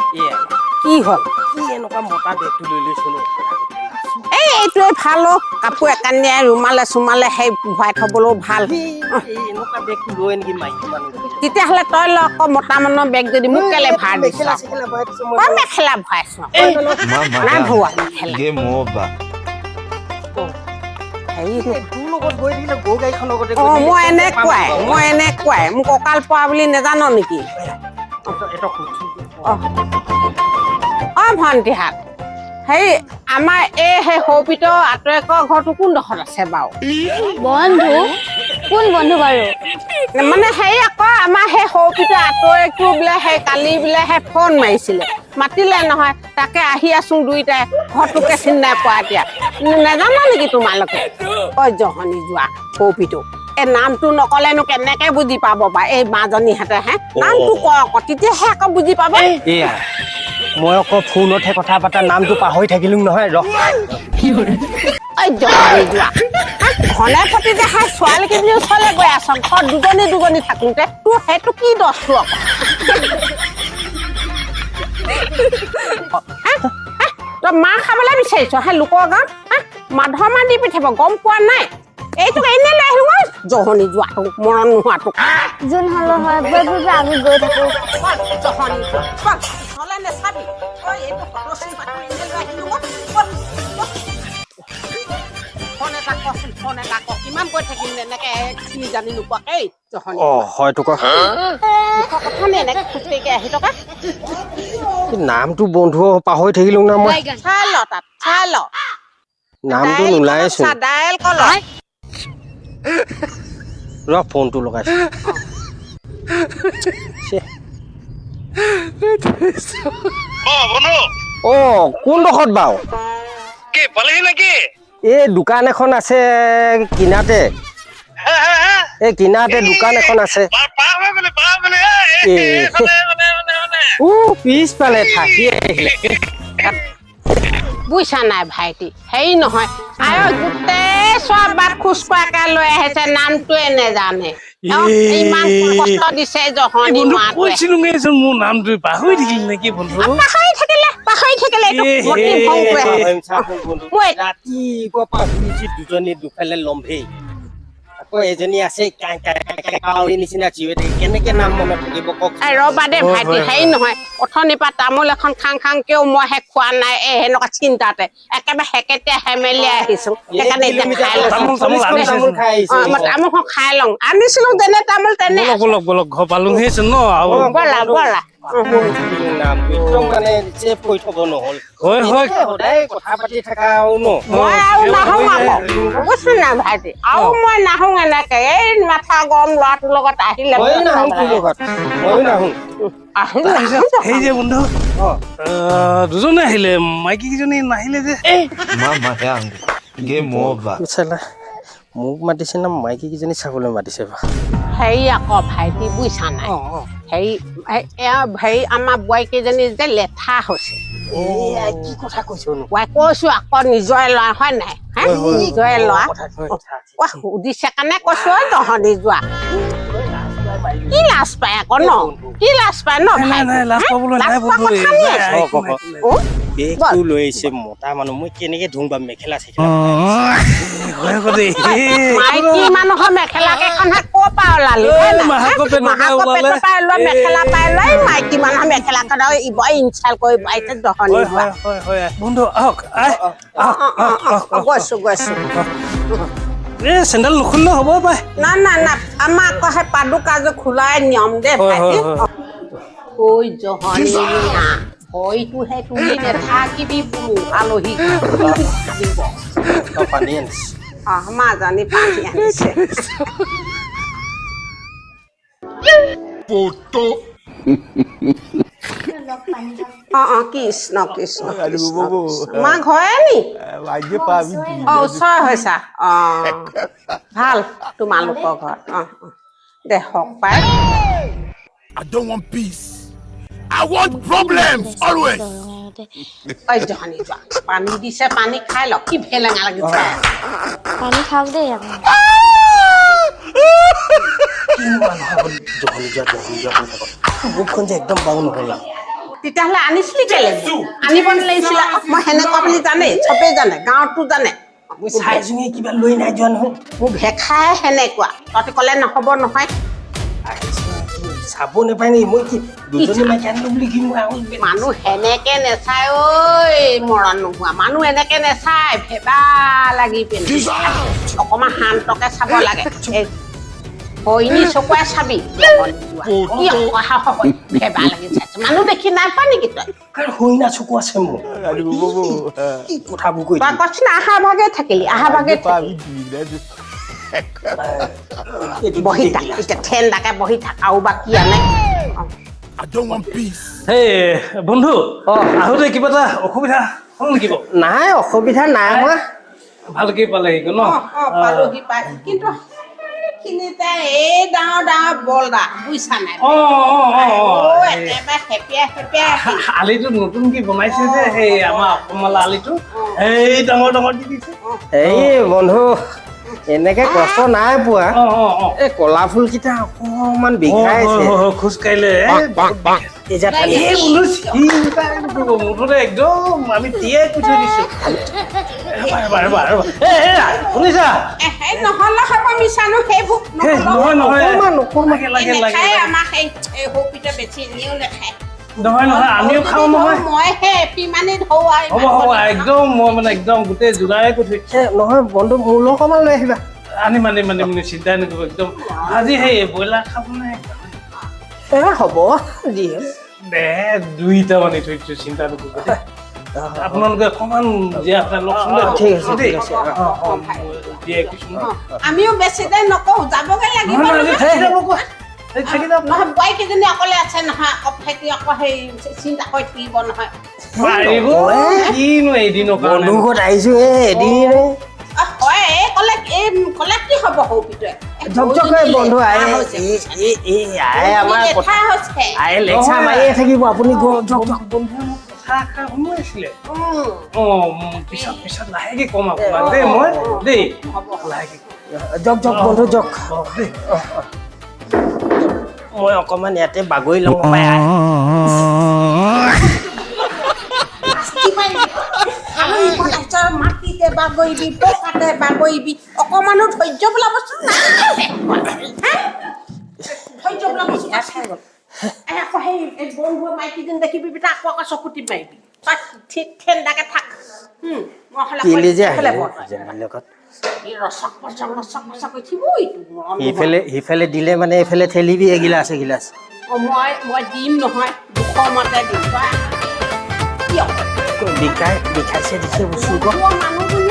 কি হ'ল কি এনেকুৱা মতা বেগটো লৈ লৈছো নো এইটোৱে ভাল কাপোৰ একানিয়াই ৰুমালে চুমালে সেই ভৰাই থবলৈও ভাল এনেকুৱা বেগটো লৈ নেকি মাইকী মানুহ তেতিয়াহ'লে তই ল আকৌ মতা মানুহৰ বেগ যদি মোক কেলে ভাৰ দিছ মই মেখেলা ভৰাইছো নাই ভৰোৱা মেখেলা মই এনেকুৱাই মোক কঁকাল পৰা বুলি নেজান নেকি অ ভণ্টিহাত হেৰি আমাৰ সেই সৌপিতৰ আঁতৰেকৰ ঘৰটো কোনডোখৰত আছে বাৰু বন্ধু কোন বন্ধু বাৰু মানে হেৰি আকৌ আমাৰ সেই সৌপিতৰ আঁতৰেকটো বোলে সেই কালি বোলে সেই ফোন মাৰিছিলে মাতিলে নহয় তাকে আহি আছো দুইটাই ঘৰটোকে চিনি নাই পোৱা এতিয়া নেজানা নেকি তোমালোকে ঐ জহনী যোৱা সৌপিতো এই নামটো নকলেনো কেনেকে বুজি পাব বা এই মাজনীহঁতে হে নামটো ক আকৌ তেতিয়াহে আকৌ বুজি পাব মই আকৌ ফোনতহে কথা পাতা নামটো পাহৰি থাকিলো নহয় ঐ জহনী যোৱা ঘনে প্ৰতি দেখাই ছোৱালীকেইজনী ওচৰলৈ গৈ আছ ঘৰত দুজনী থাকোতে তোৰ সেইটো কি দোষটো আকৌ তই মাৰ খাবলৈ বিচাৰিছ হে লোকৰ গাঁৱত মাধৰ মাৰ দি পঠিয়াব গম পোৱা নাই এইটোক এনে লৈ আহিব জহনী যোৱাটো মৰণ নোহোৱাটো যোন হলো হয় আমি গৈ থাকো জহনী নহলে নেচাবি তই এইটো সদস্য পাতি এনে লৈ আহিলো ফোন এটা ক কিমান কৈ থাকিম এনেকে চিনি জানি নোপোৱা এই জহনী হয়তো কথা নে এনেকে খোজকাঢ়ি আহি থকা নামটো বন্ধু পাহৰি থাকিলো না মই চাই ল তাত চাই ল নামটো নোলাইছো ডায়েল কল ৰ ফোনটো লগাইছো কোনডোখৰত বাৰু এই দোকান এখন আছে কিনাতে এই কিনাতে দোকান এখন আছে পিছফালে থাকি বুইছা নাই ভাইটি হেৰি নহয় আৰু গোটেই চব বাট খোজ কঢ়াকে লৈ আহিছে নামটোৱে নেজানে ইমান কষ্ট দিছে জহনী মোৰ নামটো পাহৰি থাকিল নেকি বন্ধু পাহৰি থাকিলে দুজনী দুফালে লম্ভেই আকৌ এজনী আছে নিচিনা কেনেকে নাম মনত থাকিব কওক ৰবা দে ভাইটি হেৰি নহয় অথনিৰ পৰা তামোল এখন খাংকেও মই হে খোৱা নাই সেনেকুৱা চিন্তাতে একেবাৰে হেকেতে হেমেলি আহিছো সেইকাৰণে তামোলখন খাই লওঁ আনিছিলো যেনে তামোল তেনে বলক ঘৰ পালোহিচোন ন বলা কথা পাতি থকা মই আৰু নাহো বুজিছো না ভাইটি আৰু মই নাহো এনেকে এই মাথা গৰম ল'ৰাটোৰ লগত আহিলে সেই যে বন্ধু দুজনে আহিলে মাইকী কেইজনী নাহিলে যে মোক মাতিছে না মাইকী কেইজনী চাবলৈ মাতিছে হেৰি আকৌ ভাইটি বুজিছা নাই হেৰি আমাৰ বোৱাৰীকেইজনী যে লেঠা হৈছে কি কথা কৈছো কৈছো আকৌ নিজৰে ল'ৰা হয় নাই নিজৰে ল'ৰা সুধিছে কাৰণে কৈছো তহঁতি যোৱা কি লাজ পায় আকৌ ন কি লাজ পায় ন লৈ আহিছে মতা মানুহ মই কেনেকে ধুম বা মেখেলা চেখেলা মাইকী মানুহৰ মেখেলা কেইখনহে ক'ৰ পৰা ওলালি মেখেলা পাই লৈ মাইকী মানুহৰ মেখেলা খন ইনচাল কৰি পাইছে জহনী বন্ধু গৈছো চেণ্ডেল নুখুলিলে হ'ব পাই না আমাৰ আকৌ সেই পাদুকাযোৰ খোলাই নিয়ম দে ভাইটি ঐ জহনী হয়টোহে তুলি নেথাকিবি বোলো আলহী পানী আনিছে মাজনী পানী আনিছে কৃষ্ণ মা ঘৰে নি ওচৰ হৈছা ভাল তোমালোকৰ ঘৰত দে হওক পাই I don't want peace. I want problems always. ঐ জহনী যোৱা পানী দিছে পানী খাই ল কি ভেলেঙা লাগিছে পানী খাওক দেই আপুনি মুখখন যে একদম বাউ নহ'ল তেতিয়াহ'লে আনিছিলি কেলে আনিব নালাগিছিলে মই সেনেকুৱা বুলি জানে চবেই জানে গাঁৱতো জানে মই চাইছোঙে কিবা লৈ নাই যোৱা নহয় মোৰ ভেখাই সেনেকুৱা তহঁতি ক'লে নহ'ব নহয় চাব নাপায় নেকি মই কি দুজনী মাইকী আনিলো বুলি কি মই মানুহ সেনেকে নেচাই ঐ মৰণ নোহোৱা মানুহ এনেকে নেচাই ভেবা লাগি পিনে অকণমান শান্তকে চাব লাগে হয়নি চকুৱাই চাবি কি ভেবা লাগি চাইছে মানুহ দেখি নাপা নেকি তই হইনা চকু আছে মোৰ কি কথাবোৰ কৈ তই কচোন আহা ভাগে থাকিলি আহা ভাগে বহি থাক এতিয়া ঠেণ্ডাকে বহি থাক আৰু বা কি আনে I don't want peace. হে বন্ধু আহোঁতে কিবা এটা অসুবিধা হ'ল নেকি বাৰু নাই অসুবিধা নাই হোৱা ভালকে পালেহি ন পালোহি পাই কিন্তু এইখিনিতে এই ডাঙৰ ডাঙৰ বলদা বুজিছা নাই একেবাৰে হেপিয়াই হেপিয়াই আলিটো নতুনকে বনাইছে যে সেই আমাৰ অসমমালা আলিটো এই ডাঙৰ ডাঙৰ দি দিছে এই বন্ধু এনেকে কষ্ট নাই পোৱা এই কলা ফুল কেইটা অকমান বিষাইছে খোজ কাঢ়িলে মুঠতে একদম আমি তিয়াই কৈ থৈ দিছো শুনিছা নহ'লে হ'ব মিছানো সেইবোৰ আমাক সেই সৌপিতে বেছি এনেও নাখায় নহয় আমিও খাওঁ নহয় মই সেই এপি মানে ধৰো হ'ব একদম মই মানে একদম গোটেই যোগাৰে কৈ থৈ নহয় বন্ধু মোলৈ অকমান লৈ আহিবা আনিম চিন্তাই নকৰিব একদম আজি সেই ব্ৰইলাৰ খাব নাই হ'ব যিহে দে দুইটা মানে থৈ দিছো চিন্তা নকৰিব আপোনালোকে অকণমান জীয়া ঠিক আছে ঠিক আছে আমিও বেছি দেৰি নকওঁ যাবগৈ লাগিব নহয় বোৱাৰী কেইজনী অকলে আছে নহয় আকৌ খেতি আকৌ সেই চিন্তা কৰি থাকিব নহয় কিনো এদিনৰ বন্ধু ঘৰত আহিছো এদিন হয় ক'লে কি হ'ব সৌপিটোৱে বন্ধু লেকচা মাৰিয়ে থাকিব আপুনি পিছত লাহেকে কম আপোনাক দেই মই দেই জক বন্ধু জক মই অকমান ইয়াতে বাগৰি লওঁ মাটিতে বাগৰিবি পকাতে বাগৰিবি অকমানো ধৈৰ্য বোলা বস্তু ধৈৰ্য বোলা বস্তু আকৌ সেই বন্ধু মাইকীজন দেখিবি পিতা আকৌ চকু টিপ মাৰিবি তই ঠেণ্ডাকে থাক সিফালে দিলে মানে এইফালে ঠেলিবি এগিলাচ এগিলাচ মই দিম নহয় 200 মতে দিম বিষাইছে দেখি বস্তু মানুহজনী